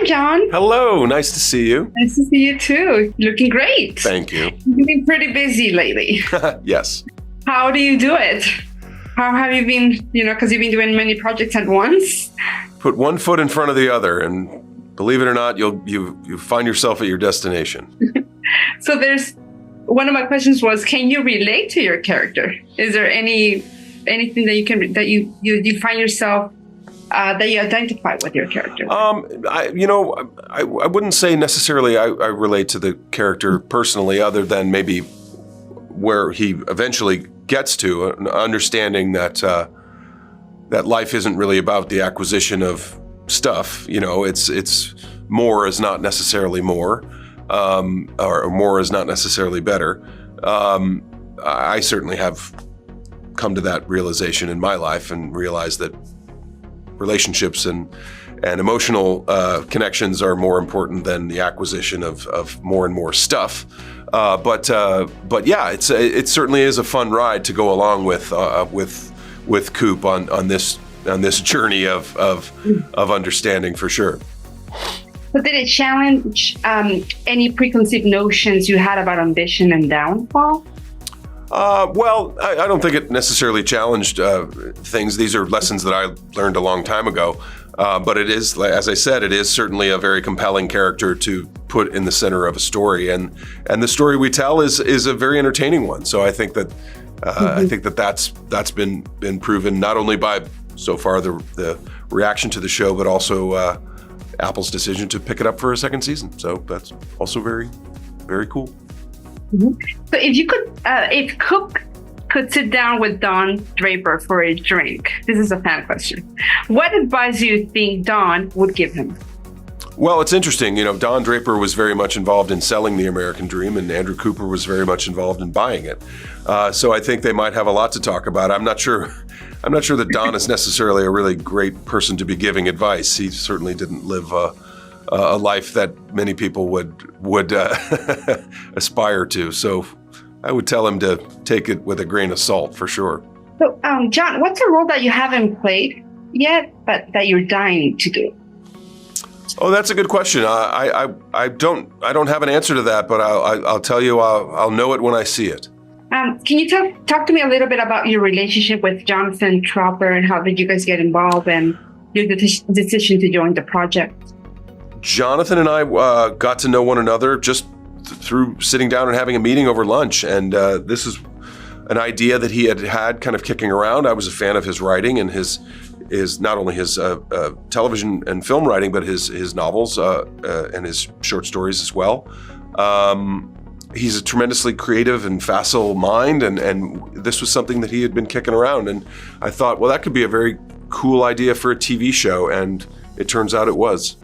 Jon. Hello, nice to see you. Nice to see you too. Looking great. Thank you. You've been pretty busy lately. Yes. How do you do it? How have you been, because you've been doing many projects at once? Put one foot in front of the other, and believe it or not, you find yourself at your destination. So one of my questions was, can you relate to your character? Is there anything that you find yourself that you identify with your character? I wouldn't say necessarily I relate to the character personally, other than maybe where he eventually gets to, understanding that life isn't really about the acquisition of stuff. It's more is not necessarily more, or more is not necessarily better. I certainly have come to that realization in my life and realized that relationships and emotional connections are more important than the acquisition of more and more stuff. But yeah, it certainly is a fun ride to go along with Coop on this journey of understanding, for sure. So did it challenge any preconceived notions you had about ambition and downfall? Well, I don't think it necessarily challenged things. These are lessons that I learned a long time ago. But it is, as I said, it is certainly a very compelling character to put in the center of a story, and the story we tell is a very entertaining one. So I think that that's been proven not only by so far the reaction to the show, but also Apple's decision to pick it up for a second season. So that's also very, very cool. Mm-hmm. So if Coop could sit down with Don Draper for a drink, this is a fan question, what advice do you think Don would give him? Well, it's interesting. Don Draper was very much involved in selling the American dream, and Andrew Cooper was very much involved in buying it. So I think they might have a lot to talk about. I'm not sure that Don is necessarily a really great person to be giving advice. He certainly didn't live a life that many people would aspire to. So I would tell him to take it with a grain of salt, for sure. So, Jon, what's a role that you haven't played yet, but that you're dying to do? Oh, that's a good question. I don't have an answer to that, but I'll tell you. I'll know it when I see it. Can you talk to me a little bit about your relationship with Jonathan Tropper, and how did you guys get involved and your decision to join the project? Jonathan and I got to know one another just through sitting down and having a meeting over lunch. And this is an idea that he had kind of kicking around. I was a fan of his writing and his not only his television and film writing, but his novels and his short stories as well. He's a tremendously creative and facile mind, and this was something that he had been kicking around. And I thought, well, that could be a very cool idea for a TV show, and it turns out it was.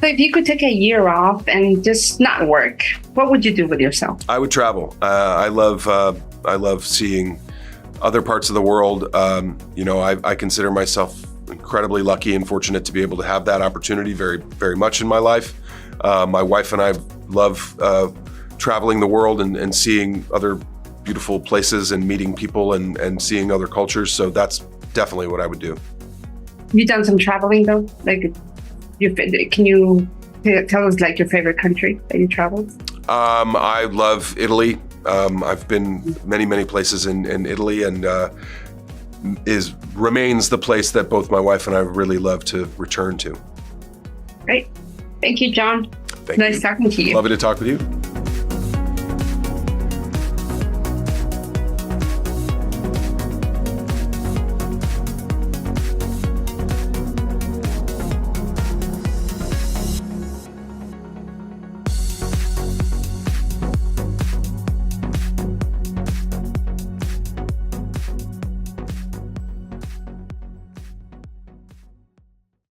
So if you could take a year off and just not work, what would you do with yourself? I would travel. I love seeing other parts of the world. I consider myself incredibly lucky and fortunate to be able to have that opportunity very, very much in my life. My wife and I love traveling the world and seeing other beautiful places and meeting people and seeing other cultures. So that's definitely what I would do. You've done some traveling though? Can you tell us your favorite country that you traveled? I love Italy. I've been many places in Italy, and remains the place that both my wife and I really love to return to. Great. Thank you, Jon. Thank you. Nice talking to you. Lovely to talk with you.